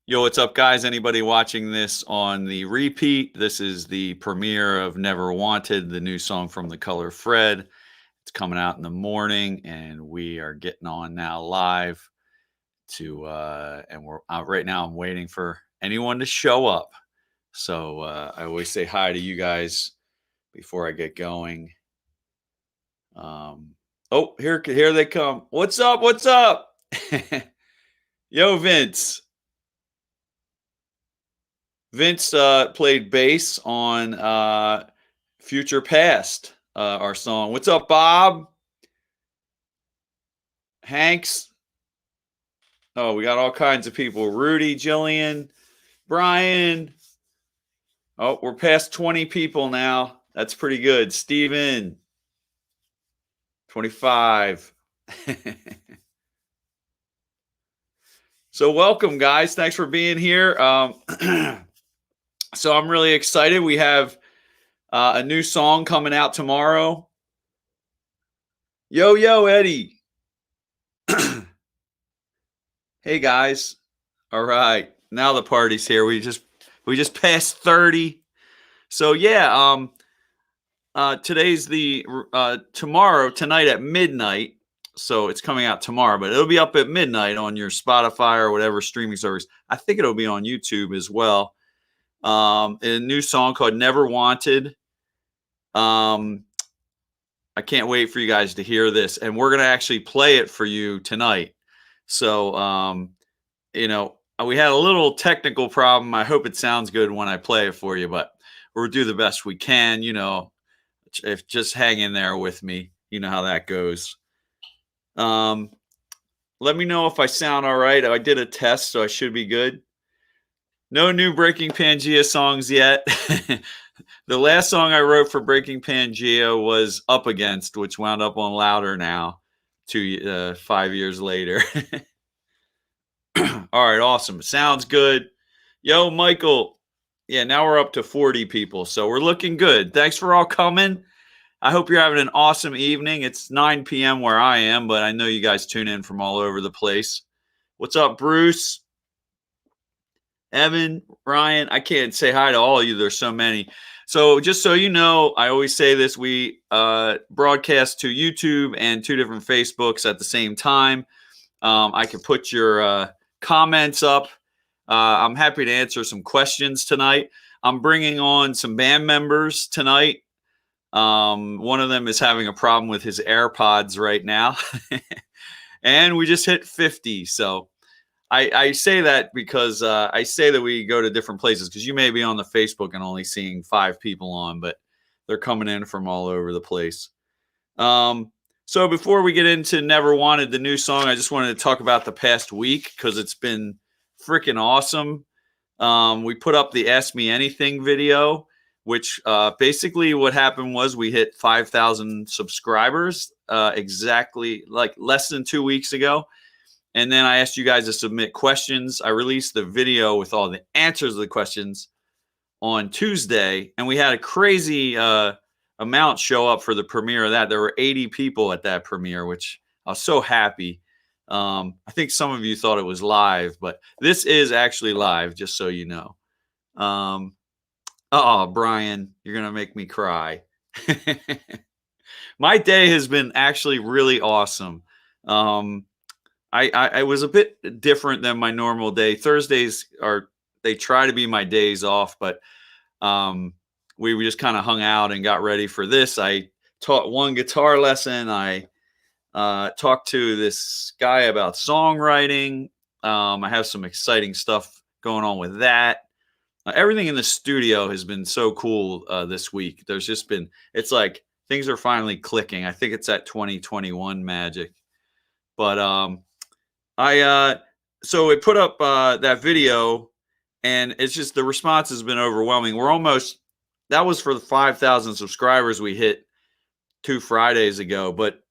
Yo, what's up, guys? Anybody watching this on the repeat? This is the premiere of Never Wanted, the new song from The Color Fred. It's coming out in the morning, and we are getting on now live and we're out right now. I'm waiting for anyone to show up. So I always say hi to you guys before I get going. Oh, here they come. What's up? What's up? Yo, Vince. Vince played bass on Future Past, our song. What's up, Bob? Hanks? Oh, we got all kinds of people. Rudy, Jillian, Brian. Oh, we're past 20 people now. That's pretty good. Steven, 25. So welcome, guys. Thanks for being here. So I'm really excited. We have a new song coming out tomorrow. Yo, yo, Eddie. Hey, guys. All right. Now the party's here. We just passed 30. So yeah, today's the tonight at midnight. So it's coming out tomorrow, but it'll be up at midnight on your Spotify or whatever streaming service. I think it'll be on YouTube as well. A new song called Never Wanted. I can't wait for you guys to hear this, and we're gonna actually play it for you tonight. So we had a little technical problem. I hope it sounds good when I play it for you, but we'll do the best we can. If just hang in there with me. You know how that goes. Let me know if I sound all right. I did a test, so I should be good. No new Breaking Pangea songs yet. The last song I wrote for Breaking Pangea was Up Against, which wound up on Louder now, 5 years later. All right, awesome. Sounds good. Yo, Michael. Yeah, now we're up to 40 people, so we're looking good. Thanks for all coming. I hope you're having an awesome evening. It's 9 p.m. where I am, but I know you guys tune in from all over the place. What's up, Bruce? Evan, Ryan? I can't say hi to all of you. There's so many. So just so you know, I always say this, we broadcast to YouTube and 2 different Facebooks at the same time. I can put your comments up. I'm happy to answer some questions tonight. I'm bringing on some band members tonight. One of them is having a problem with his AirPods right now. And we just hit 50. So I say that because I say that we go to different places because you may be on the Facebook and only seeing 5 people on, but they're coming in from all over the place. So before we get into Never Wanted, the new song, I just wanted to talk about the past week because it's been freaking awesome. We put up the Ask Me Anything video, which basically what happened was we hit 5,000 subscribers exactly like less than 2 weeks ago. And then I asked you guys to submit questions. I released the video with all the answers to the questions on Tuesday, and we had a crazy amount show up for the premiere of that. There were 80 people at that premiere, which I was so happy. I think some of you thought it was live, but this is actually live, just so you know. Brian, you're going to make me cry. My day has been actually really awesome. I was a bit different than my normal day. Thursdays they try to be my days off, but we just kind of hung out and got ready for this. I taught one guitar lesson. I talked to this guy about songwriting. I have some exciting stuff going on with that. Everything in the studio has been so cool this week. There's just been, it's like things are finally clicking. I think it's that 2021 magic. But so we put up that video, and it's just the response has been overwhelming. That was for the 5,000 subscribers we hit 2 Fridays ago, but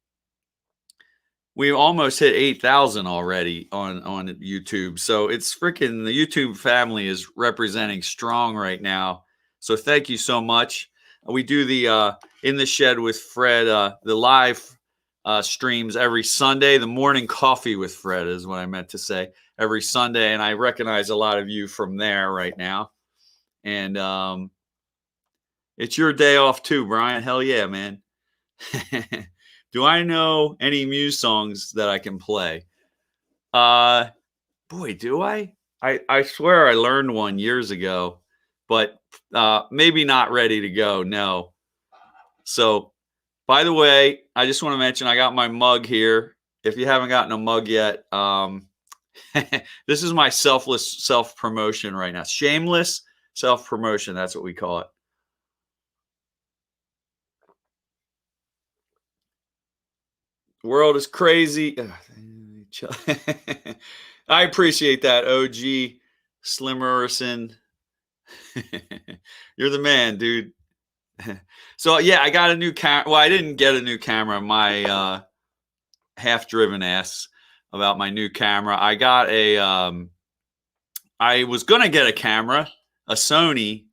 we almost hit 8,000 already on YouTube. So it's freaking, the YouTube family is representing strong right now. So thank you so much. We do the In the Shed with Fred, the live streams every Sunday. The morning coffee with Fred is what I meant to say. Every Sunday, and I recognize a lot of you from there right now. And it's your day off too, Brian. Hell yeah, man. Do I know any Muse songs that I can play? Boy, do I? I swear I learned one years ago, but maybe not ready to go. No. So, by the way, I just want to mention I got my mug here. If you haven't gotten a mug yet, this is my selfless self promotion right now. Shameless self promotion. That's what we call it. The world is crazy. I appreciate that, OG Slimmerson. You're the man, dude. So yeah, I got a new camera. Well, I didn't get a new camera. My half-driven ass about my new camera. I got a. I was gonna get a camera, a Sony,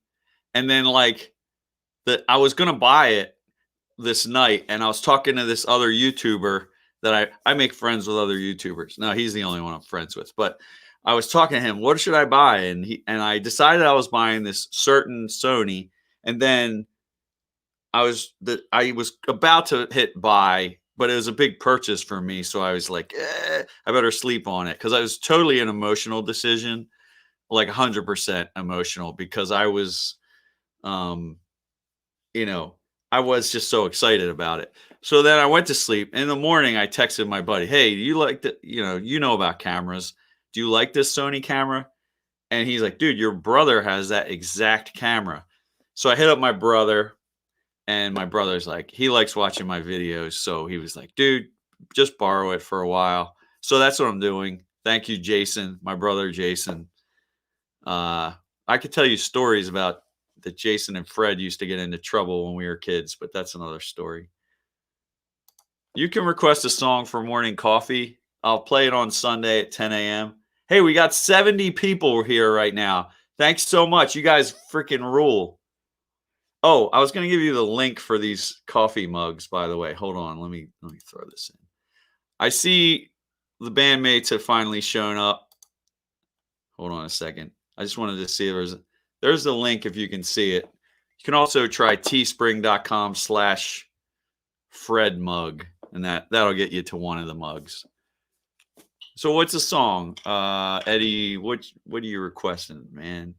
and then I was gonna buy it this night, and I was talking to this other YouTuber that I make friends with other YouTubers. No, he's the only one I'm friends with, but I was talking to him, what should I buy? And I decided I was buying this certain Sony, and then I was about to hit buy, but it was a big purchase for me, so I was like, I better sleep on it, because I was totally an emotional decision, like 100% emotional, because I was, I was just so excited about it. So then I went to sleep. In the morning, I texted my buddy, hey, do you like the, you know about cameras. Do you like this Sony camera? And he's like, dude, your brother has that exact camera. So I hit up my brother, and my brother's like, he likes watching my videos. So he was like, dude, just borrow it for a while. So that's what I'm doing. Thank you, Jason, my brother, Jason. I could tell you stories about that Jason and Fred used to get into trouble when we were kids, but that's another story. You can request a song for morning coffee. I'll play it on Sunday at 10 a.m. Hey, we got 70 people here right now. Thanks so much. You guys freaking rule. Oh, I was going to give you the link for these coffee mugs, by the way. Hold on. Let me throw this in. I see the bandmates have finally shown up. Hold on a second. I just wanted to see if there's the link if you can see it. You can also try teespring.com/Fred mug, and that'll get you to one of the mugs. So what's the song? Eddie, what are you requesting, man?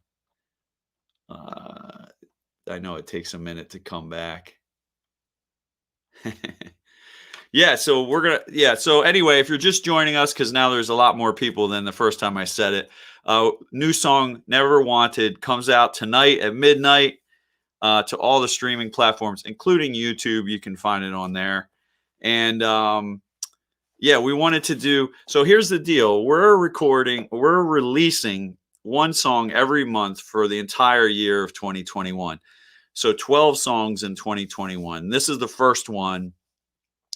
I know it takes a minute to come back. Yeah, so so anyway, if you're just joining us, because now there's a lot more people than the first time I said it. New song, Never Wanted, comes out tonight at midnight to all the streaming platforms, including YouTube. You can find it on there. And we wanted to do, so here's the deal. We're releasing one song every month for the entire year of 2021. So 12 songs in 2021. This is the first one.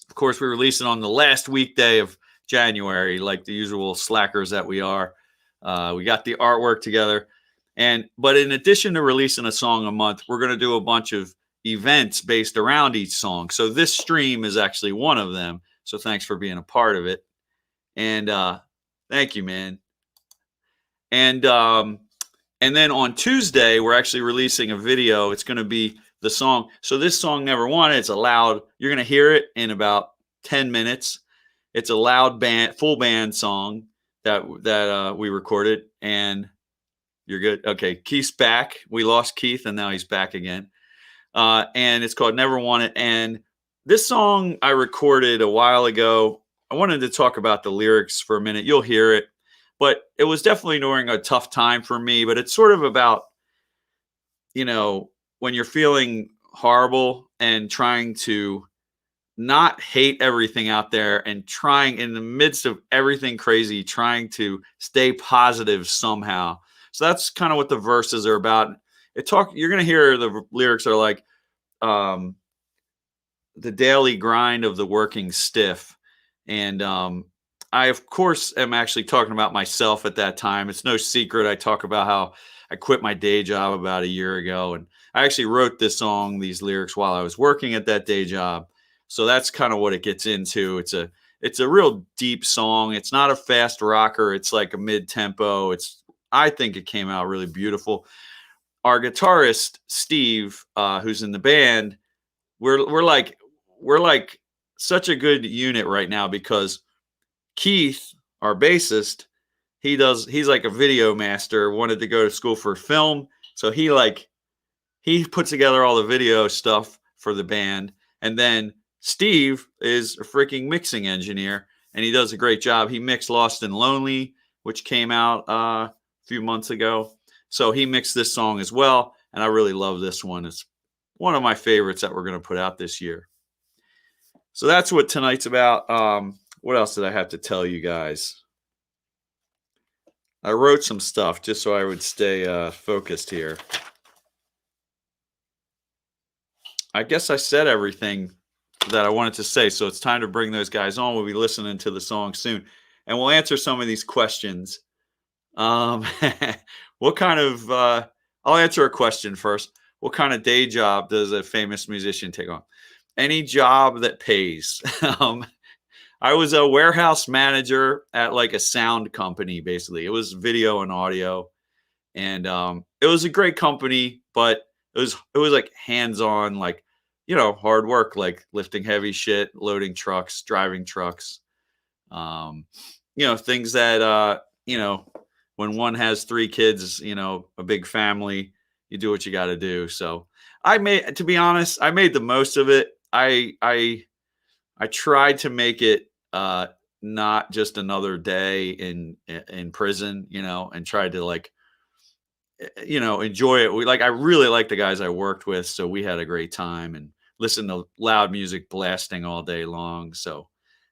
Of course, we release it on the last weekday of January, like the usual slackers that we are. We got the artwork together. But in addition to releasing a song a month, we're going to do a bunch of events based around each song. So this stream is actually one of them. So thanks for being a part of it. And thank you, man. And then on Tuesday, we're actually releasing a video. It's going to be the song. So this song, Never Wanted, it's a loud, you're going to hear it in about 10 minutes. It's a loud band, full band song that we recorded. And you're good. Okay. Keith's back. We lost Keith and now he's back again. And it's called Never Wanted. And this song I recorded a while ago. I wanted to talk about the lyrics for a minute. You'll hear it. But it was definitely during a tough time for me. But it's sort of about, when you're feeling horrible and trying to not hate everything out there and trying in the midst of everything crazy, trying to stay positive somehow. So that's kind of what the verses are about. You're going to hear the lyrics are like, the daily grind of the working stiff. And I, of course, am actually talking about myself at that time. It's no secret. I talk about how I quit my day job about a year ago. And I actually wrote this song, these lyrics, while I was working at that day job. So that's kind of what it gets into. It's a real deep song. It's not a fast rocker. It's like a mid tempo. I think it came out really beautiful. Our guitarist Steve, who's in the band, we're like such a good unit right now because Keith, our bassist, he's like a video master, wanted to go to school for film. So he puts together all the video stuff for the band. And then Steve is a freaking mixing engineer and he does a great job. He mixed Lost and Lonely, which came out a few months ago. So he mixed this song as well. And I really love this one. It's one of my favorites that we're going to put out this year. So that's what tonight's about. What else did I have to tell you guys? I wrote some stuff just so I would stay focused here. I guess I said everything that I wanted to say. So it's time to bring those guys on. We'll be listening to the song soon. And we'll answer some of these questions. What kind of, I'll answer a question first. What kind of day job does a famous musician take on? Any job that pays. I was a warehouse manager at like a sound company, basically. It was video and audio. And it was a great company, but it was like hands-on, like, hard work, like lifting heavy shit, loading trucks, driving trucks. Things that when one has 3 kids, a big family, you do what you got to do. So to be honest, I made the most of it. I tried to make it not just another day in prison, and tried to enjoy it. I really like the guys I worked with, so we had a great time and listened to loud music blasting all day long. So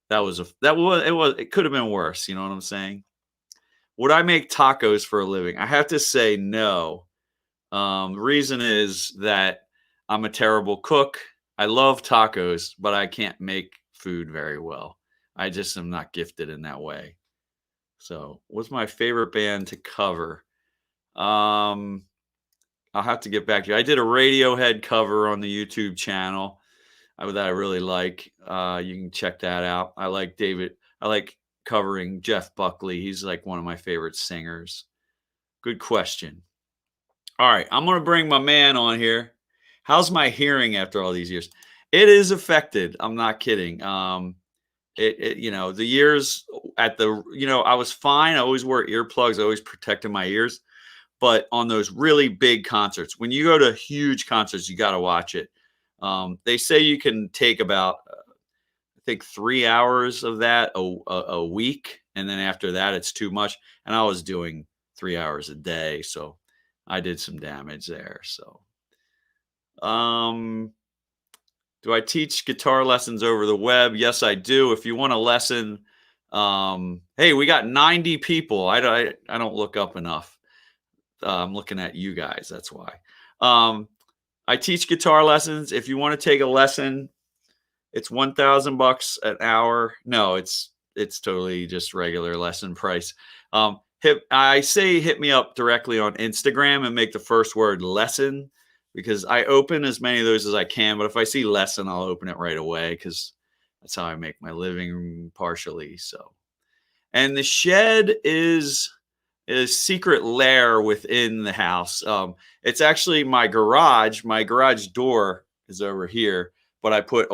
it could have been worse. You know what I'm saying? Would I make tacos for a living? I have to say no. The reason is that I'm a terrible cook. I love tacos, but I can't make food very well. I just am not gifted in that way. So, what's my favorite band to cover? I'll have to get back to you. I did a Radiohead cover on the YouTube channel that I really like. You can check that out. I like covering Jeff Buckley. He's like one of my favorite singers. Good question. All right, I'm going to bring my man on here. How's my hearing after all these years? It is affected. I'm not kidding. The years I was fine. I always wore earplugs. I always protected my ears. But on those really big concerts, when you go to huge concerts, you got to watch it. They say you can take about, I think, 3 hours of that a week. And then after that, it's too much. And I was doing 3 hours a day. So I did some damage there. So, do I teach guitar lessons over the web? Yes, I do. If you want a lesson, hey, we got 90 people. I don't look up enough. I'm looking at you guys. That's why. I teach guitar lessons. If you want to take a lesson, it's $1,000 an hour. No, it's totally just regular lesson price. I say hit me up directly on Instagram and make the first word lesson, because I open as many of those as I can. But if I see lesson, I'll open it right away because that's how I make my living partially. So, and the shed is a secret lair within the house. It's actually my garage. My garage door is over here, but I put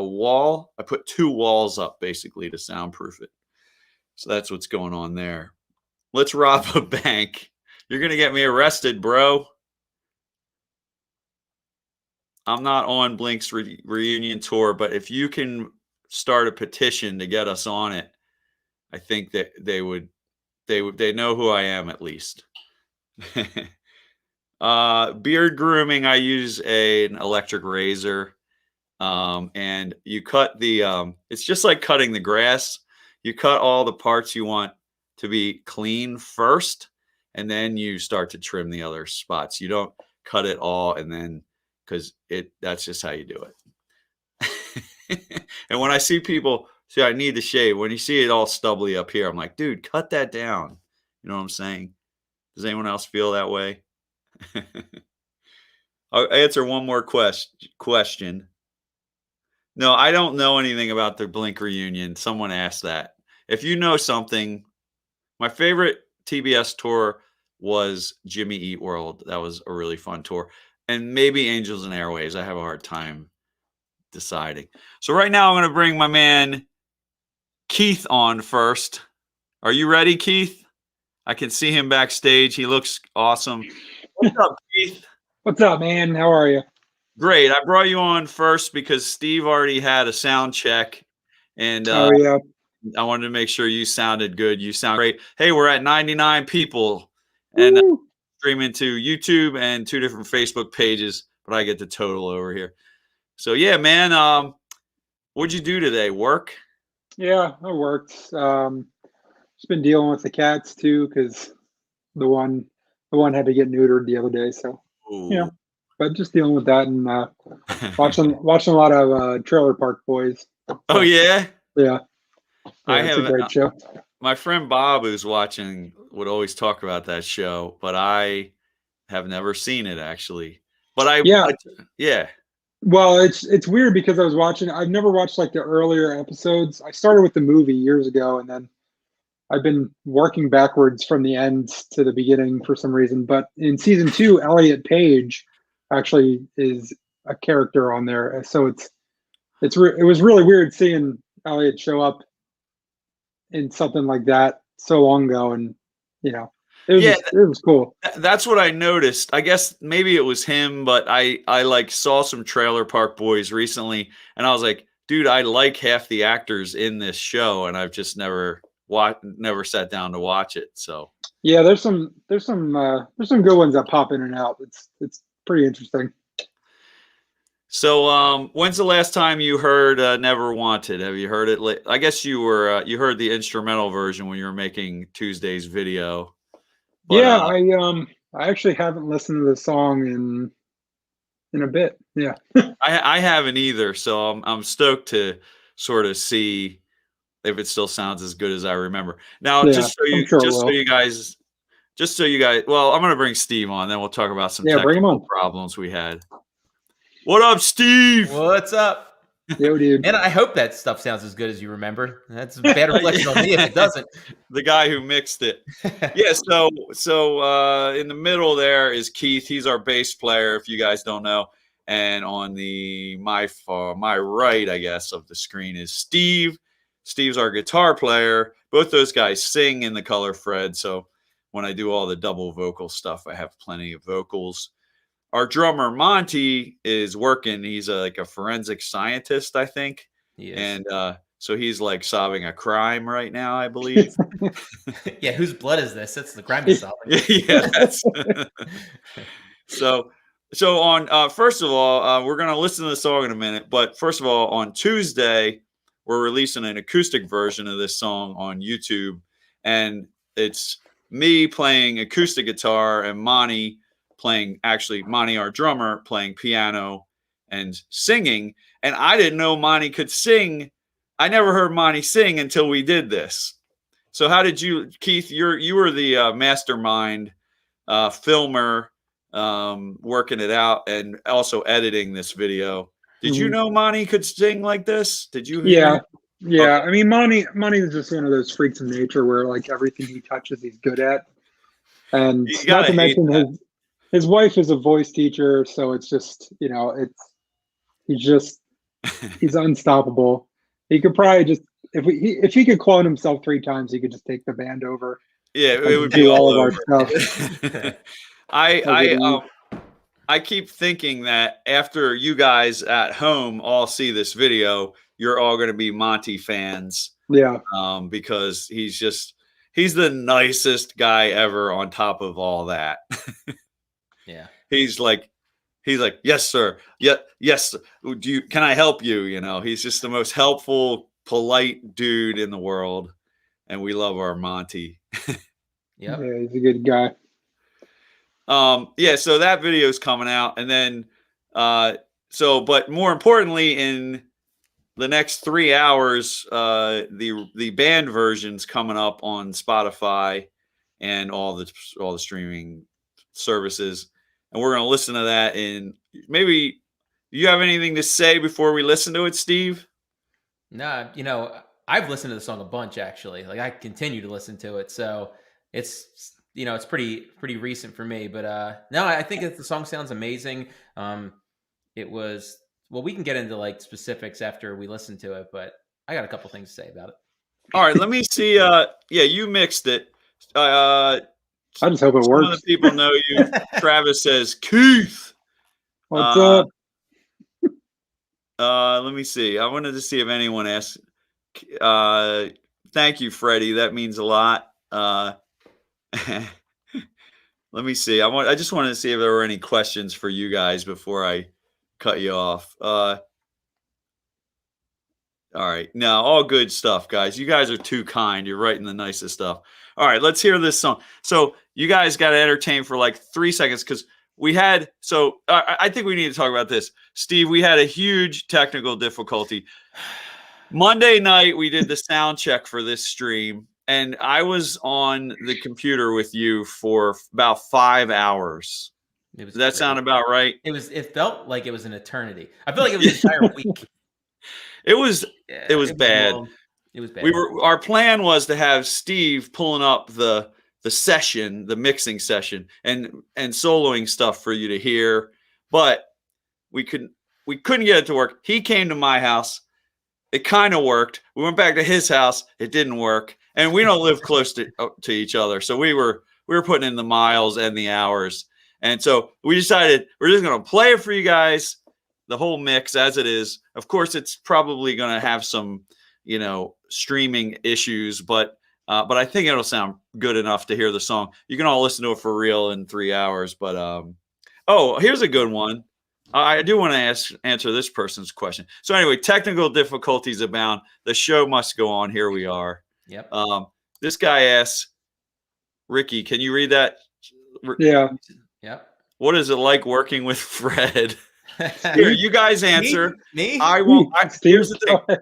2 walls up basically to soundproof it. So that's what's going on there. Let's rob a bank. You're going to get me arrested, bro. I'm not on Blink's reunion tour, but if you can start a petition to get us on it, I think that they know who I am at least. Beard grooming, I use an electric razor. And you cut it's just like cutting the grass. You cut all the parts you want to be clean first, and then you start to trim the other spots. You don't cut it all and then, because that's just how you do it. And when I see people say I need to shave, when you see it all stubbly up here, I'm like, dude, cut that down. You know what I'm saying? Does anyone else feel that way? I'll answer one more question. No, I don't know anything about the Blink reunion. Someone asked that. If you know something, my favorite TBS tour was Jimmy Eat World. That was a really fun tour. And maybe Angels and Airways. I have a hard time deciding. So right now I'm going to bring my man Keith on first. Are you ready, Keith? I can see him backstage. He looks awesome. What's up, Keith? What's up, man? How are you? Great. I brought you on first because Steve already had a sound check, and Oh yeah. I wanted to make sure you sounded good. You sound great. Hey, we're at 99 people, and Woo. streaming to YouTube and 2 different Facebook pages, but I get the total over here. So yeah, man. What'd you do today? Work? Yeah, I worked. Just been dealing with the cats too, because the one the one had to get neutered the other day. So Ooh. but just dealing with that and watching a lot of Trailer Park Boys. Oh yeah. Yeah, I it's a have great show. my friend Bob, who's watching, would always talk about that show, but I have never seen it actually. But Yeah, yeah. well, it's weird because I've never watched like the earlier episodes. I started with the movie years ago, and then I've been working backwards from the end to the beginning for some reason. But in season two, Elliot Page actually is a character on there. So it was really weird seeing Elliot show up in something like that so long ago, and Yeah, it was cool. that's what I noticed. I guess maybe it was him, but I like saw some Trailer Park Boys recently, and I was like, dude, I like half the actors in this show, and I've just never sat down to watch it. So Yeah, there's some good ones that pop in and out. It's pretty interesting. so when's the last time you heard Never Wanted? Have you heard it? I guess you heard the instrumental version when you were making Tuesday's video, but Yeah, I actually haven't listened to the song in a bit. Yeah. I haven't either. So I'm stoked to sort of see if it still sounds as good as I remember. Now, Yeah, I'm sure it will. just so you guys, well, I'm going to bring Steve on, then we'll talk about some Yeah, bring him technical on. problems we had. What up, Steve? What's up? Yo, dude. And I hope that stuff sounds as good as you remember. That's a bad reflection on me if it doesn't. The guy who mixed it. Yeah, so in the middle there is Keith. He's our bass player, if you guys don't know. And on my right, I guess, of the screen is Steve. Steve's our guitar player. Both those guys sing in the Color Fred. So when I do all the double vocal stuff, I have plenty of vocals. Our drummer Monty is working. He's like a forensic scientist, I think. Yes. And so he's like solving a crime right now, I believe. Yeah, whose blood is this? It's the crime is solving. Yeah. So on first of all, we're gonna listen to the song in a minute. But first of all, on Tuesday, we're releasing an acoustic version of this song on YouTube, and it's me playing acoustic guitar and Monty, our drummer, playing piano and singing. And I didn't know Monty could sing. I never heard Monty sing until we did this. So how did you, Keith? You were the mastermind, filmer, working it out, and also editing this video. Did you know Monty could sing like this? Did you hear? Yeah. Yeah. Okay. I mean, Monty is just one of those freaks of nature where like everything he touches, he's good at. And You not gotta to hate mention that. his wife is a voice teacher, so it's just, he's unstoppable. He could probably just if he could clone himself 3 times, he could just take the band over Yeah, and it would be do all all of our over. stuff. I keep thinking that after you guys at home all see this video, you're all going to be Monty fans. Yeah. Because he's the nicest guy ever on top of all that. Yeah. He's like, yes, sir. Yeah, yes. Can I help you? He's just the most helpful, polite dude in the world. And we love our Monty. Yep. Yeah, he's a good guy. Yeah, so that video is coming out, and then but more importantly, in the next 3 hours, the band version's coming up on Spotify and all the streaming services, and we're gonna listen to that in maybe you have anything to say before we listen to it, Steve? No, I've listened to the song a bunch actually. Like I continue to listen to it, so it's it's pretty recent for me. But no, I think that the song sounds amazing. It was well, we can get into like specifics after we listen to it, but I got a couple things to say about it. All right, let me see. Yeah, you mixed it. I just hope it Some works. of the people know you. Travis says, Keith. What's up? Let me see. I wanted to see if anyone asked. Thank you, Freddie. That means a lot. Let me see. I just wanted to see if there were any questions for you guys before I cut you off. All right. No, all good stuff, guys. You guys are too kind. You're writing the nicest stuff. All right, let's hear this song. So you guys got to entertain for like 3 seconds because we had. So I think we need to talk about this, Steve. We had a huge technical difficulty Monday night. We did the sound check for this stream, and I was on the computer with you for about 5 hours. Does that sound about right? It felt like it was an eternity. I feel like it was an entire week. It was bad. It was bad. Our plan was to have Steve pulling up the session, the mixing session, and soloing stuff for you to hear, but we couldn't get it to work. He came to my house. It kind of worked. We went back to his house. It didn't work, and we don't live close to each other, so we were putting in the miles and the hours, and so we decided we're just going to play it for you guys, the whole mix as it is. Of course, it's probably going to have some, streaming issues, but I think it'll sound good enough to hear the song. You can all listen to it for real in 3 hours. But here's a good one. I do want to answer this person's question. So anyway, technical difficulties abound. The show must go on. Here we are. Yep. This guy asks, Ricky, can you read that? Yeah. Yep. What is it like working with Fred? Here, you guys answer. Me? I won't. Here's the thing.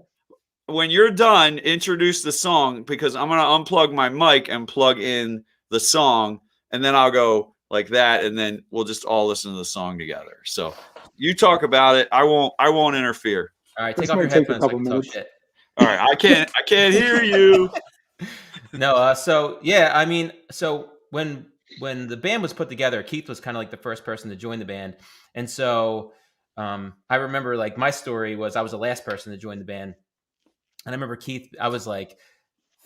When you're done, introduce the song because I'm going to unplug my mic and plug in the song, and then I'll go like that, and then we'll just all listen to the song together. So you talk about it. I won't interfere. All right, take off your headphones so I can talk shit. All right, I can't hear you. No, so yeah, I mean, so when the band was put together, Keith was kind of like the first person to join the band, and so I remember like my story was I was the last person to join the band. And I remember Keith, I was like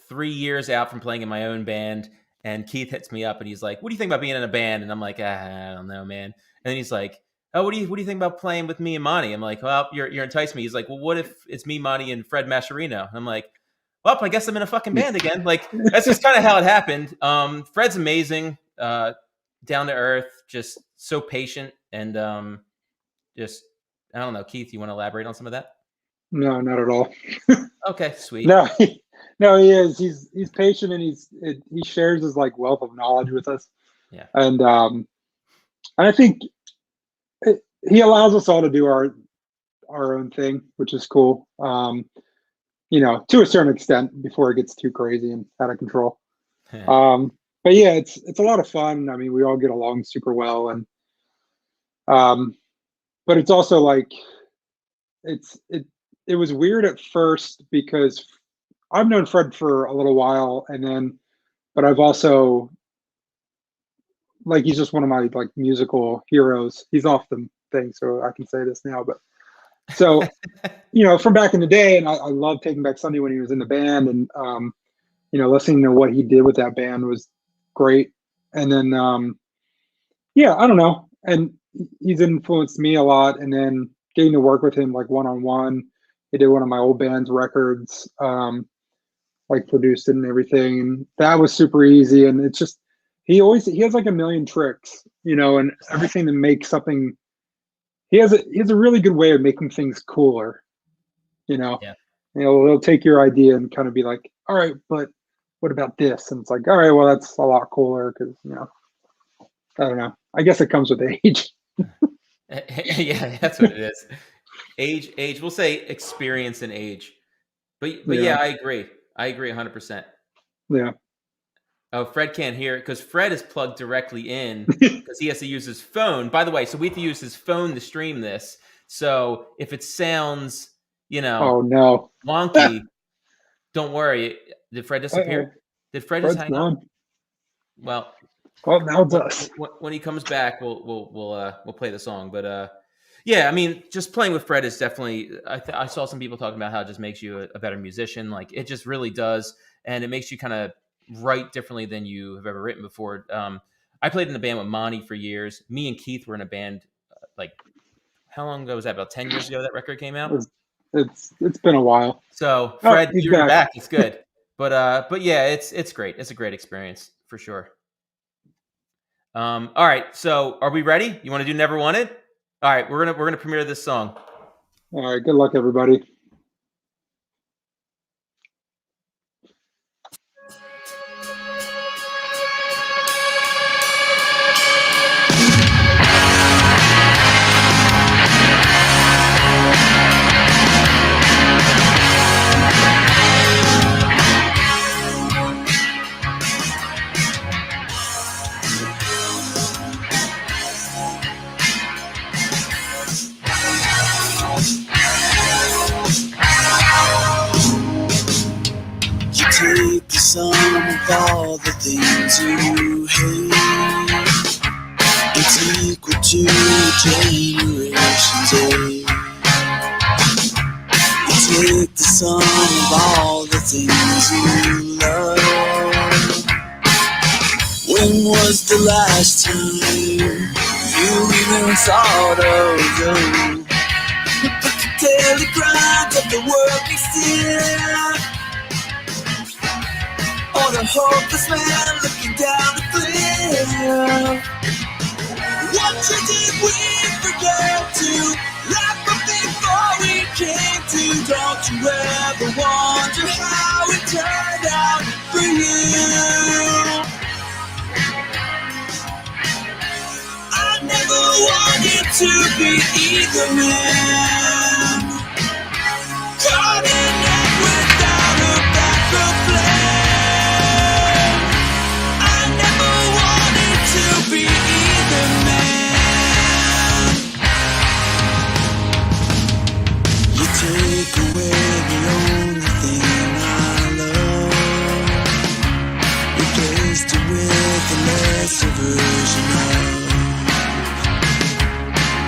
3 years out from playing in my own band. And Keith hits me up and he's like, what do you think about being in a band? And I'm like, I don't know, man. And then he's like, oh, what do you think about playing with me and Monty? I'm like, well, you're enticing me. He's like, well, what if it's me, Monty, and Fred Mascherino? And I'm like, well, I guess I'm in a fucking band again. Like, that's just kind of how it happened. Fred's amazing, down to earth, just so patient. And just, I don't know, Keith, you want to elaborate on some of that? No, not at all. Okay, sweet. No, he is. He's patient and he shares his like wealth of knowledge with us. Yeah. And I think he allows us all to do our own thing, which is cool. To a certain extent before it gets too crazy and out of control. Yeah. But yeah, it's a lot of fun. I mean, we all get along super well, and but it's also like it was weird at first because I've known Fred for a little while, but I've also like he's just one of my like musical heroes. He's off the thing, so I can say this now. But so from back in the day, and I love Taking Back Sunday when he was in the band, and listening to what he did with that band was great. And then I don't know, and he's influenced me a lot. And then getting to work with him like one-on-one. He did one of my old band's records, like produced it and everything. And that was super easy. And it's just, he has like a million tricks, and everything to make something, he has a really good way of making things cooler, Yeah. He'll take your idea and kind of be like, all right, but what about this? And it's like, all right, well, that's a lot cooler. Cause I don't know. I guess it comes with age. Yeah, that's what it is. Age. We'll say experience and age. But yeah, I agree 100%. Yeah. Oh, Fred can't hear it because Fred is plugged directly in because he has to use his phone. By the way, so we have to use his phone to stream this. So if it sounds, Oh no. wonky, don't worry. Did Fred disappear? Uh-oh. Did Fred just Fred's hang up? gone. Well, Well, now it's us. when he comes back, we'll play the song. But yeah, I mean, just playing with Fred is definitely. I saw some people talking about how it just makes you a better musician. Like it just really does, and it makes you kind of write differently than you have ever written before. I played in a band with Monty for years. Me and Keith were in a band. Like how long ago was that? About 10 years ago that record came out. It's been a while. So Fred, he's you're back. back. It's good. But yeah, it's great. It's a great experience for sure. All right. So are we ready? You want to do Never Wanted? All right, we're gonna premiere this song. All right, good luck, everybody. Take the sum of all the things you hate. It's equal to generation's age. You take the sum of all the things you love. When was the last time you even thought of them? But the daily grind of the world be still. Or the hopeless man looking down the cliff. What did we forget to laugh up before we came to? Don't you ever wonder how it turned out for you? I never wanted to be either man. Caught in it without a backup plan. To be either man. You take away the only thing I love, replaced it with a lesser version of.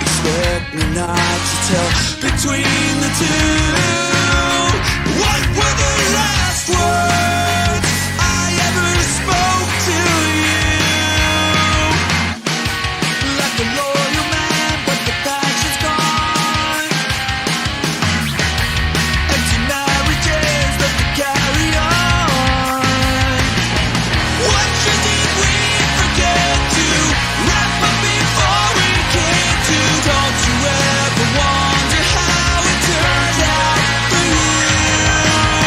Expect me not to tell between the two. What were the last words I ever spoke to you? A loyal man, but the passion's gone. Empty marriages that they carry on. What did we forget to wrap up before we came to? Don't you ever wonder how it turned out for you?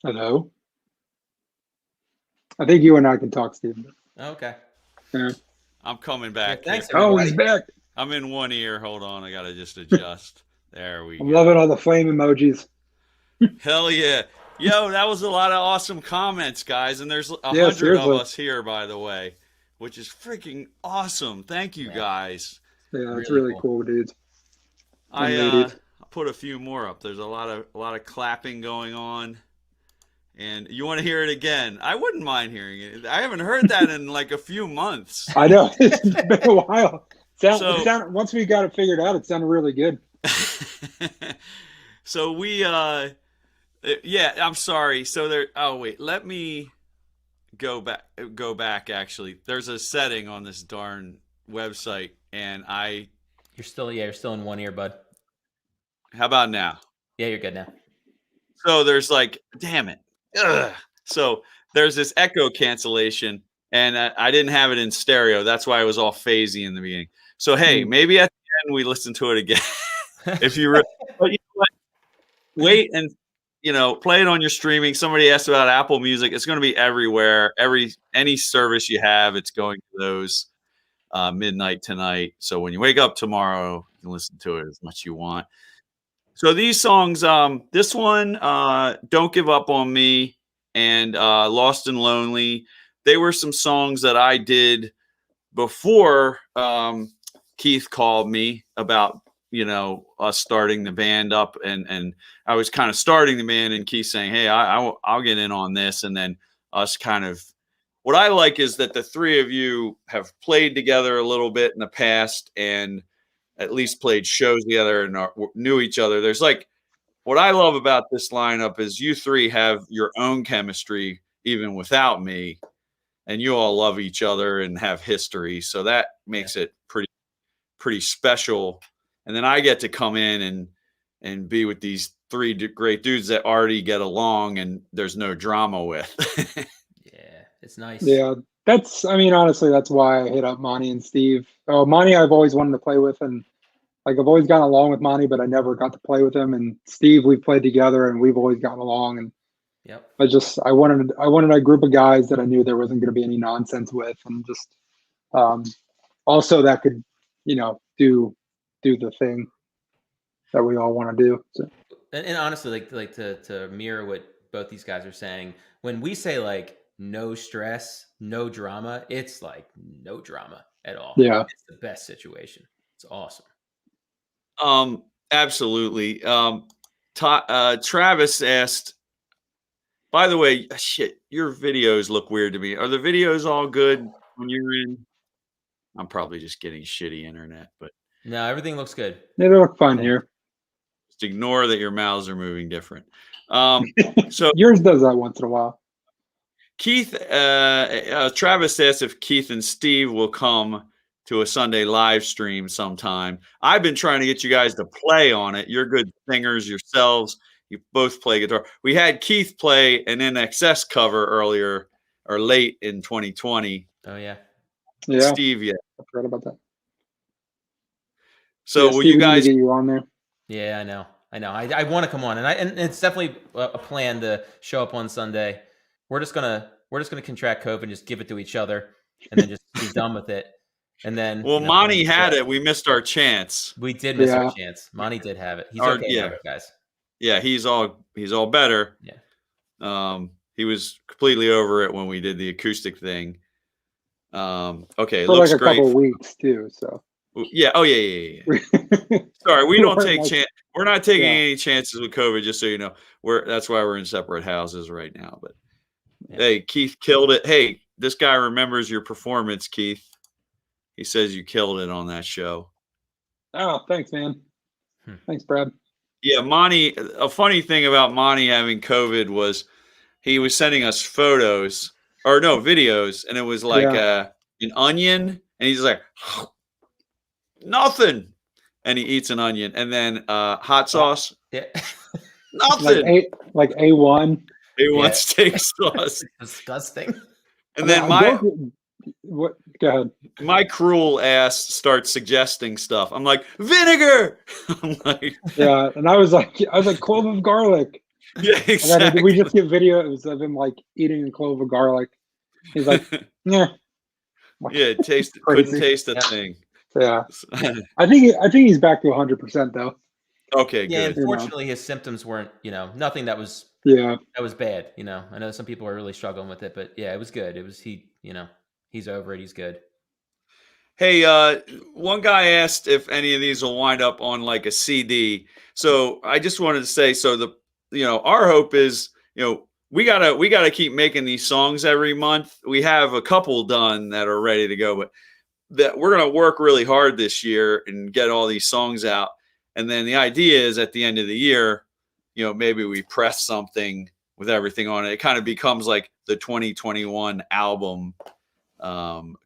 Hello. I think you and I can talk, Steve. Okay. Yeah. I'm coming Yeah, back. thanks, here. Oh, everybody. he's back. I'm in one ear. Hold on. I got to just adjust. There we I'm go. loving all the flame emojis. Hell yeah. Yo, that was a lot of awesome comments, guys. And there's 100 of seriously. us here, by the way, which is freaking awesome. Thank you, guys. Yeah, it's Really really cool. cool, dudes. And I ladies. put a few more up. There's a lot of clapping going on. And you want to hear it again? I wouldn't mind hearing it. I haven't heard that in like a few months. I know. It's been a while. So- It sounded, once we got it figured out, it sounded really good. So we yeah, I'm sorry. So there wait, let me go back actually. There's a setting on this darn website and You're still in one ear, bud. how about now? Yeah, you're good now. So there's like, damn it. Ugh. So there's this echo cancellation and I didn't have it in stereo. That's why it was all phasey in the beginning. So hey, maybe at the end we listen to it again. If you but you know what? Wait and play it on your streaming. Somebody asked about Apple Music. It's going to be everywhere. Any service you have, it's going to those midnight tonight. So when you wake up tomorrow, you can listen to it as much as you want. So these songs, this one, Don't Give Up on Me and Lost and Lonely, they were some songs that I did before Keith called me about us starting the band up, and I was kind of starting the band, and Keith saying, hey, I'll get in on this, and then us kind of, what I like is that the three of you have played together a little bit in the past and at least played shows together and knew each other. There's like, what I love about this lineup is you three have your own chemistry even without me, and you all love each other and have history, so that makes it pretty special. And then I get to come in and be with these three great dudes that already get along and there's no drama with. Yeah, it's nice. Yeah, honestly, that's why I hit up Monty and Steve. Oh, Monty, I've always wanted to play with, and like I've always gotten along with Monty, but I never got to play with him. And Steve, we've played together, and we've always gotten along. And Yep. I wanted a group of guys that I knew there wasn't going to be any nonsense with, and just also that could do the thing that we all want to do. So. And honestly, like to mirror what both these guys are saying, when we say like no stress, no drama, it's like no drama at all. Yeah, it's the best situation. It's awesome. Absolutely. Travis asked, by the way, shit, your videos look weird to me. Are the videos all good when you're in? I'm probably just getting shitty internet, but no, everything looks good. They look fun here. Just ignore that your mouths are moving different. So yours does that once in a while. Keith, Travis asked if Keith and Steve will come to a Sunday live stream sometime. I've been trying to get you guys to play on it. You're good singers yourselves. You both play guitar. We had Keith play an NXS cover earlier or late in 2020. Oh yeah. Yeah. Steve, yeah. I forgot about that. So yeah, will Steve, you guys get you on there? Yeah, I know. I want to come on, and it's definitely a plan to show up on Sunday. We're just gonna contract COVID and just give it to each other, and then just be done with it. And then, well, Monty had it. We missed our chance. We did miss our chance. Monty did have it. He's okay now, guys. Yeah, he's all better. Yeah. He was completely over it when we did the acoustic thing. Okay, for looks like a great. couple of weeks too. So yeah, yeah. Sorry, we don't take chance. We're not taking any chances with COVID. Just so you know, that's why we're in separate houses right now. But hey, Keith killed it. Hey, this guy remembers your performance, Keith. He says you killed it on that show. Oh, thanks, man. Thanks, Brad. Yeah, Monty. A funny thing about Monty having COVID was he was sending us videos, and it was like an onion, and he's like, nothing, and he eats an onion, and then hot sauce, nothing, like A1 steak sauce, disgusting. And then what? Go ahead. My cruel ass starts suggesting stuff. I'm like, vinegar. I'm like, yeah, and I was like clove of garlic. Yeah, And then we just exactly. get videos of him like eating a clove of garlic. He's like, yeah, Yeah, couldn't crazy. taste a Yeah. thing. So, yeah, I think he's back to 100% though. Okay, Yeah, good. You know, unfortunately, his symptoms weren't, nothing that was yeah, bad. I know some people are really struggling with it, but yeah, it was good. It was he's over it. He's good. Hey, one guy asked if any of these will wind up on like a CD. So I just wanted to say, our hope is, we gotta keep making these songs every month. We have a couple done that are ready to go, but that we're gonna work really hard this year and get all these songs out. And then the idea is at the end of the year, maybe we press something with everything on it. It kind of becomes like the 2021 album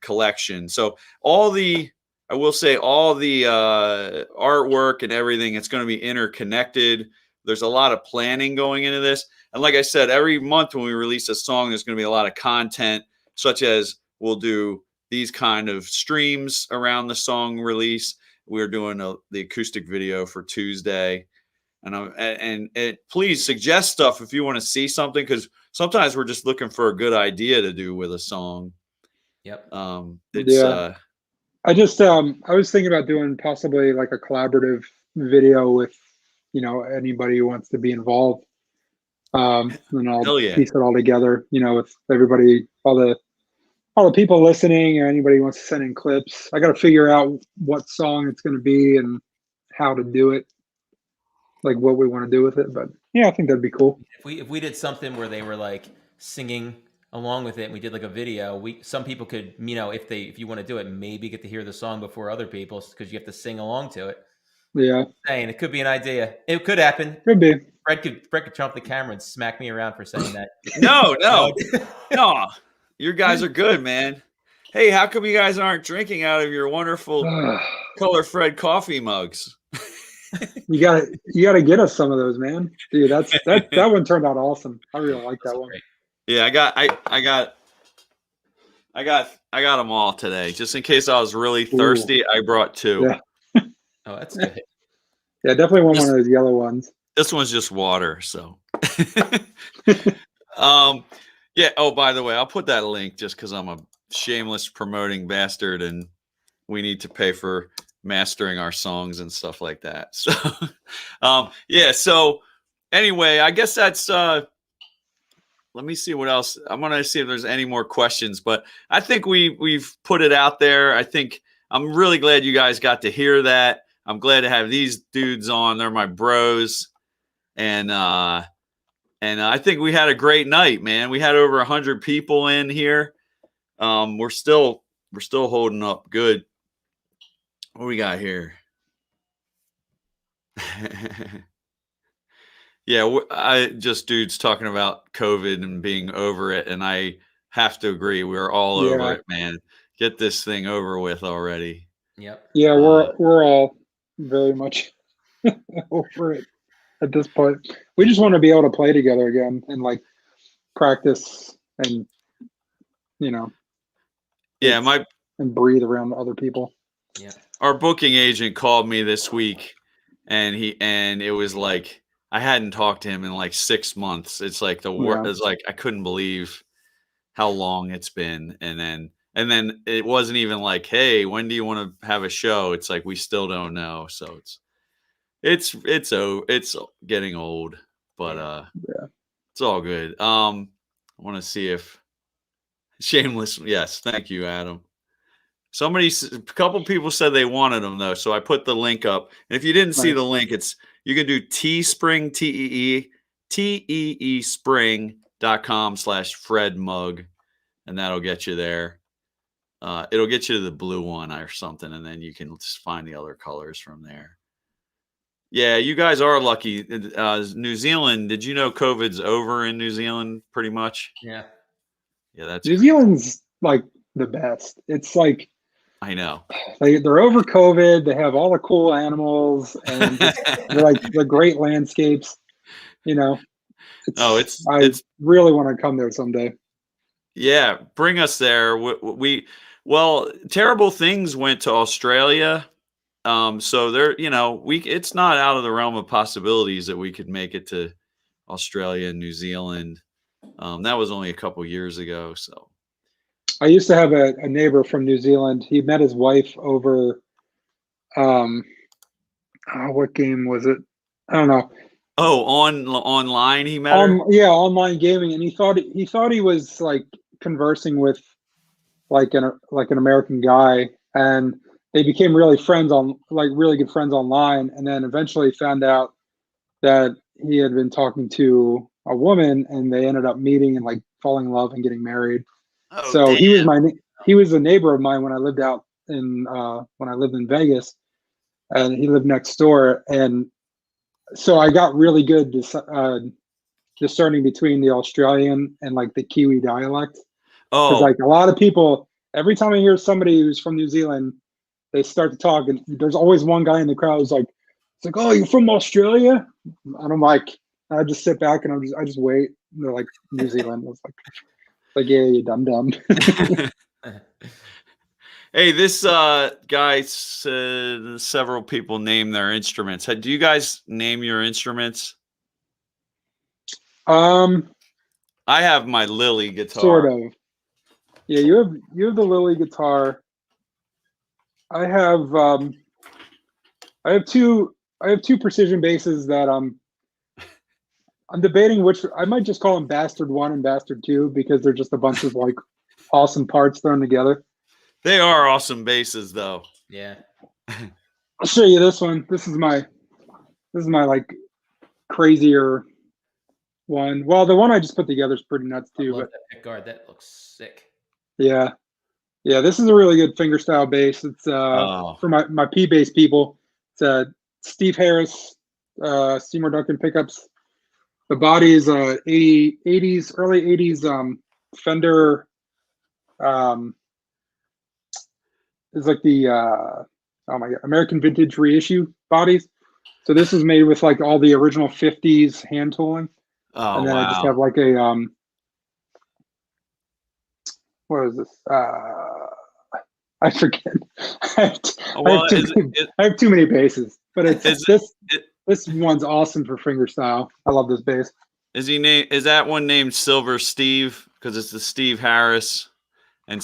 collection. So I will say all the artwork and everything, it's going to be interconnected. There's a lot of planning going into this. And like I said, every month when we release a song, there's going to be a lot of content, such as we'll do these kind of streams around the song release. We're doing the acoustic video for Tuesday. And please suggest stuff if you want to see something, because sometimes we're just looking for a good idea to do with a song. Yep. yeah. I was thinking about doing possibly like a collaborative video with, anybody who wants to be involved. And I'll Hell yeah. piece it all together, with everybody, all the people listening, or anybody who wants to send in clips. I got to figure out what song it's going to be and how to do it, like what we want to do with it. But yeah, I think that'd be cool. If we did something where they were like singing along with it, and we did like a video, some people could, if you want to do it, maybe get to hear the song before other people, because you have to sing along to it. Yeah, Saying it could be an idea. It could happen. could be. Fred could jump the camera and smack me around for saying that. No. You guys are good, man. Hey, how come you guys aren't drinking out of your wonderful Color Fred coffee mugs? You gotta get us some of those, man. Dude, that one turned out awesome. I really like that one. Great. Yeah, I got them all today, just in case I was really thirsty. I brought 2. Yeah. Oh, that's good. Yeah, definitely want one of those yellow ones. This one's just water, so. Yeah. Oh, by the way, I'll put that link just because I'm a shameless promoting bastard, and we need to pay for mastering our songs and stuff like that. So, yeah. So, anyway, I guess that's. Let me see what else. I'm gonna see if there's any more questions, but I think we've put it out there. I think I'm really glad you guys got to hear that. I'm glad to have these dudes on. They're my bros, and I think we had a great night, man. We had over 100 people in here. We're still holding up good. What we got here? Yeah, I just dudes talking about COVID and being over it, and I have to agree. We're all over it, man. Get this thing over with already. Yep. Yeah, we're all very much over it at this point. We just want to be able to play together again and like practice and yeah, and breathe around other people. Yeah. Our booking agent called me this week, and it was like I hadn't talked to him in like 6 months. It's like it's like I couldn't believe how long it's been, and then it wasn't even like, hey, when do you want to have a show? It's like we still don't know. So it's getting old, but it's all good. I want to see if shameless. Yes, thank you, Adam. A couple people said they wanted them though, so I put the link up. And if you didn't see the link, you can do Teespring, TEE spring.com/Fred mug, and that'll get you there. It'll get you to the blue one or something, and then you can just find the other colors from there. Yeah, you guys are lucky. New Zealand, did you know COVID's over in New Zealand pretty much? Yeah. Yeah, that's New Zealand's like the best. It's like I know. They're over COVID. They have all the cool animals and they're like the great landscapes. I really want to come there someday. Yeah, bring us there. Well, Terrible Things went to Australia. So there, it's not out of the realm of possibilities that we could make it to Australia and New Zealand. That was only a couple years ago. So I used to have a neighbor from New Zealand. He met his wife over, what game was it? I don't know. online he met her. Yeah, online gaming, and he thought he was like conversing with like an American guy, and they became really good friends online, and then eventually found out that he had been talking to a woman, and they ended up meeting and like falling in love and getting married. Oh, So damn. he was a neighbor of mine when I lived out in when I lived in Vegas, and he lived next door, and so I got really good discerning between the Australian and like the Kiwi dialect. Because Oh, like a lot of people, every time I hear somebody who's from New Zealand, they start to talk, and there's always one guy in the crowd who's like, "It's like, oh, you're from Australia?" And I'm like, I just sit back and I just wait. And they're like, New Zealand. I was like, yeah, you dumb. hey, this guy said several people name their instruments. Do you guys name your instruments? I have my Lily guitar. Sort of. Yeah, you have the Lily guitar. I have two precision basses that I'm debating which I might just call them Bastard 1 and Bastard 2 because they're just a bunch of like awesome parts thrown together. They are awesome basses though. Yeah. I'll show you this one. This is my like crazier one. Well, the one I just put together is pretty nuts too. I love But that pick guard. That looks sick. yeah, this is a really good fingerstyle bass. It's for my P bass people. It's Steve Harris, Seymour Duncan pickups. The body is early 80s Fender. Is like the oh my god, American vintage reissue bodies. So this is made with like all the original 50s hand tooling. Oh, and then wow. I just have like a what is this? I forget. I have too many basses, but this one's awesome for fingerstyle. I love this bass. Is that one named Silver Steve because it's the Steve Harris and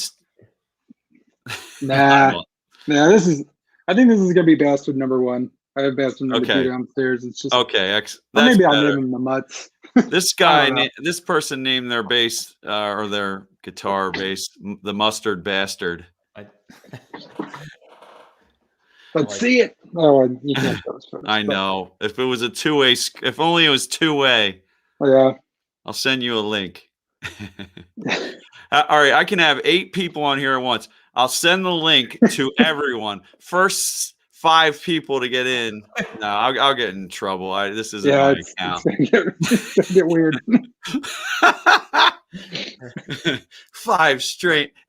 Nah. I think this is gonna be bastard number 1. I have bastard number 2 downstairs. It's just okay. Maybe I'll name him the Mutts. This guy, this person named their bass or their guitar bass the Mustard Bastard. Let's see it. Oh, you can't show us I know. If it was a two-way, if only it was two-way. Yeah. I'll send you a link. All right, I can have 8 people on here at once. I'll send the link to everyone. First 5 people to get in. No, I'll get in trouble. This isn't my account. It's gonna get weird.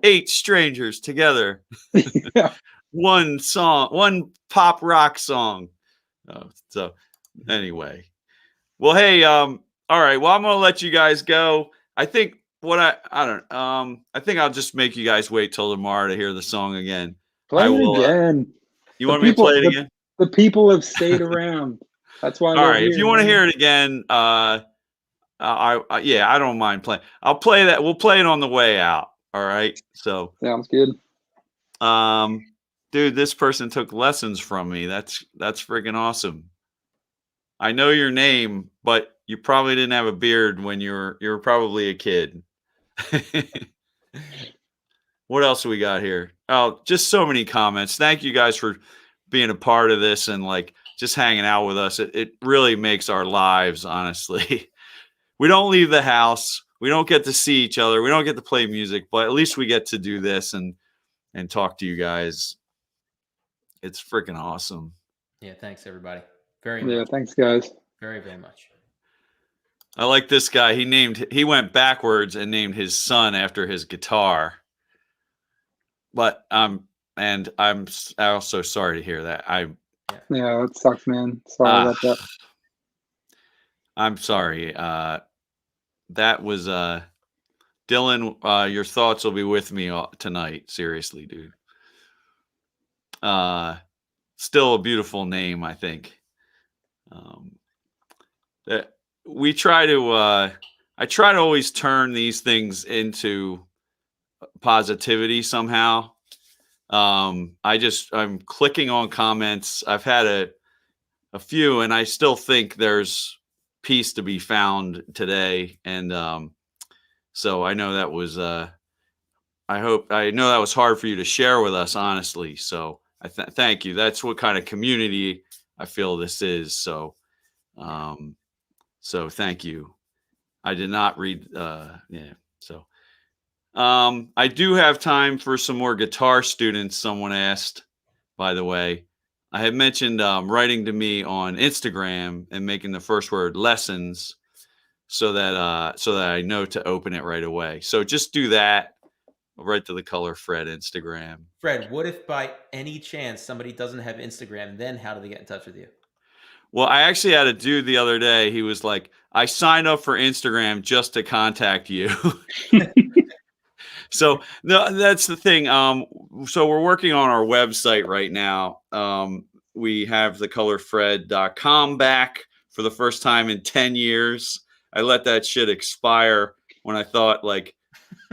8 strangers together. Yeah. One pop rock song. So anyway, well, hey, all right. Well, I'm gonna let you guys go. I think I think I'll just make you guys wait till tomorrow to hear the song again. Play it again. You want me to play it again? The people have stayed around. That's why. All right. If you want to hear it again, I don't mind playing. I'll play that. We'll play it on the way out. All right. So sounds good. Dude, this person took lessons from me. That's freaking awesome. I know your name, but you probably didn't have a beard when you were probably a kid. What else do we got here? Oh, just so many comments. Thank you guys for being a part of this and like just hanging out with us. It really makes our lives, honestly. We don't leave the house. We don't get to see each other. We don't get to play music, but at least we get to do this and talk to you guys. It's freaking awesome. Yeah, thanks everybody. Very much. Yeah, thanks guys. Very, very much. I like this guy. He went backwards and named his son after his guitar. But I'm also sorry to hear that. Yeah, that sucks, man. Sorry about that. I'm sorry. That was Dylan. Your thoughts will be with me tonight. Seriously, dude. Still a beautiful name, I think. we try to I try to always turn these things into positivity somehow. I'm clicking on comments. I've had a few, and I still think there's peace to be found today. And so I know that was I know that was hard for you to share with us, honestly. So thank you. That's what kind of community I feel this is. So so thank you. I did not read yeah. So I do have time for some more guitar students, someone asked, by the way. I had mentioned writing to me on Instagram and making the first word lessons so that I know to open it right away. So just do that. Right to the Color Fred Instagram. Fred, what if by any chance somebody doesn't have Instagram? Then how do they get in touch with you? Well, I actually had a dude the other day. He was like, I signed up for Instagram just to contact you. So no, that's the thing. So we're working on our website right now. We have thecolorfred.com back for the first time in 10 years. I let that shit expire when I thought like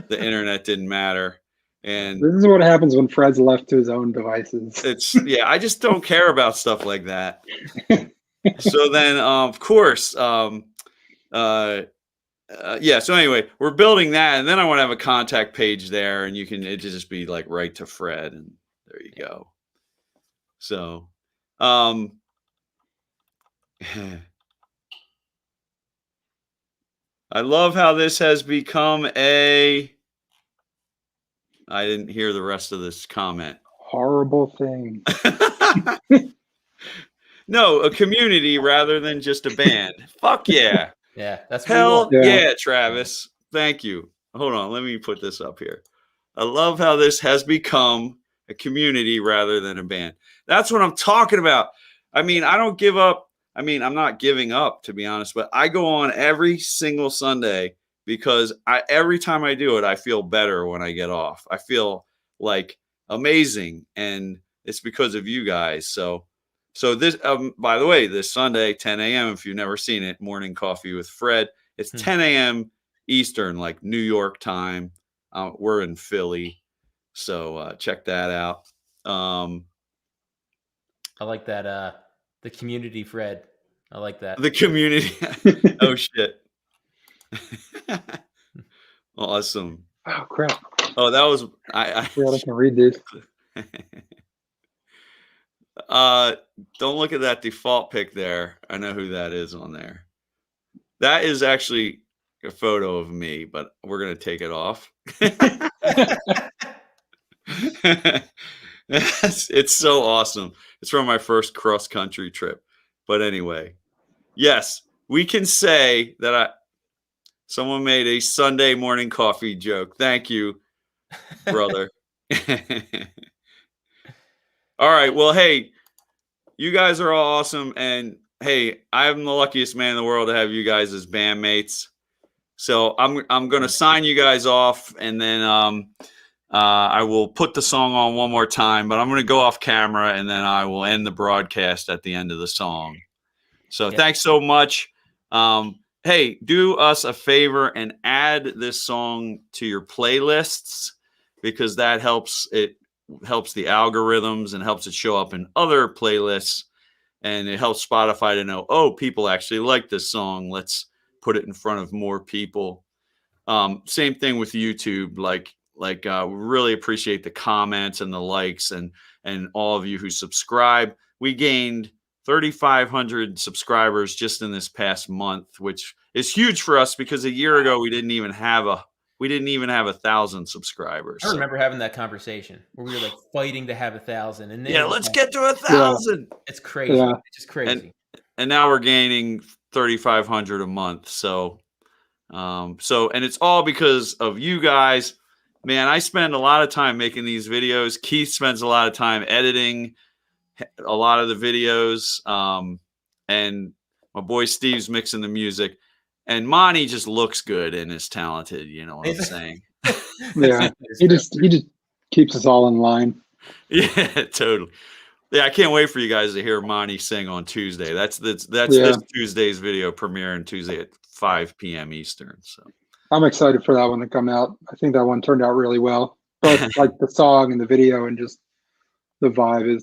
the internet didn't matter. And This is what happens when Fred's left to his own devices. I just don't care about stuff like that. So then, of course, so anyway, we're building that, and then I want to have a contact page there, and it just be like right to Fred, and there you go. So, I love how this has become I didn't hear the rest of this comment. Horrible thing. No, a community rather than just a band. Fuck yeah. Yeah, that's Hell Yeah. yeah, Travis. Thank you. Hold on, let me put this up here. I love how this has become a community rather than a band. That's what I'm talking about. I mean, I don't give up. I mean, I'm not giving up, to be honest, but I go on every single Sunday because every time I do it, I feel better when I get off. I feel like amazing, and it's because of you guys. So this, by the way, this Sunday, 10 a.m., if you've never seen it, Morning Coffee with Fred. It's 10 a.m. Eastern, like New York time. We're in Philly. So check that out. I like that. The community, Fred. I like that. The community. Oh, shit. Awesome. Oh, crap. Oh, that was... I forgot I can read these. Don't look at that default pic there. I know who that is on there. That is actually a photo of me, but we're going to take it off. It's so awesome. It's from my first cross-country trip. But anyway, yes, we can say that someone made a Sunday morning coffee joke. Thank you, brother. All right. Well, hey, you guys are all awesome. And hey, I'm the luckiest man in the world to have you guys as bandmates. So I'm going to sign you guys off, and then I will put the song on one more time, but I'm going to go off camera, and then I will end the broadcast at the end of the song. So Thanks so much. Hey, do us a favor and add this song to your playlists, because that helps the algorithms and helps it show up in other playlists, and it helps Spotify to know, oh, people actually like this song. Let's put it in front of more people. Same thing with YouTube. We really appreciate the comments and the likes and all of you who subscribe. We gained 3,500 subscribers just in this past month, which is huge for us because a year ago we didn't even have 1,000 subscribers. I remember having that conversation where we were like fighting to have 1,000, and then let's get to 1,000. It's crazy. Yeah. It's just crazy. And now we're gaining 3,500 a month. So and it's all because of you guys. Man, I spend a lot of time making these videos. Keith spends a lot of time editing a lot of the videos. And my boy Steve's mixing the music. And Monty just looks good and is talented. You know what I'm saying? Yeah. He just keeps us all in line. Yeah, totally. Yeah, I can't wait for you guys to hear Monty sing on Tuesday. That's Yeah. this Tuesday's video premiere, and Tuesday at 5 p.m. Eastern. So I'm excited for that one to come out. I think that one turned out really well. Both like the song and the video and just the vibe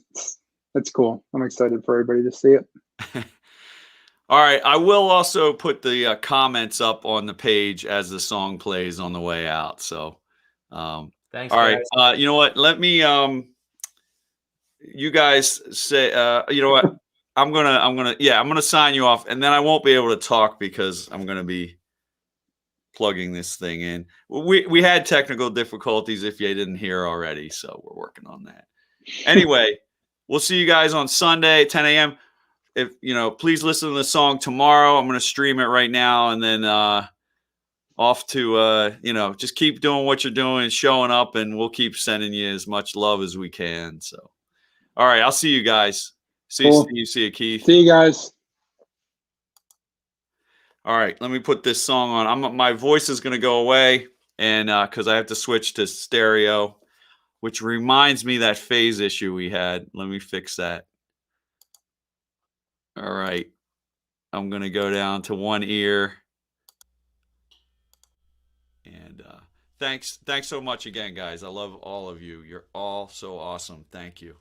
it's cool. I'm excited for everybody to see it. all right, I will also put the comments up on the page as the song plays on the way out. So, Thanks, all right, guys. you know what? Let me you guys say you know what? I'm gonna sign you off, and then I won't be able to talk because I'm gonna be plugging this thing in. We had technical difficulties if you didn't hear already, so we're working on that. Anyway, we'll see you guys on Sunday at 10 a.m. If please listen to the song tomorrow. I'm going to stream it right now, and then off to just keep doing what you're doing, showing up, and we'll keep sending you as much love as we can. So, all right, I'll see you guys. See you, Cool. Steve. See you, Keith. See you guys. All right, let me put this song on. My voice is going to go away, and because I have to switch to stereo, which reminds me that phase issue we had. Let me fix that. All right, I'm going to go down to one ear. And thanks so much again, guys. I love all of you. You're all so awesome. Thank you.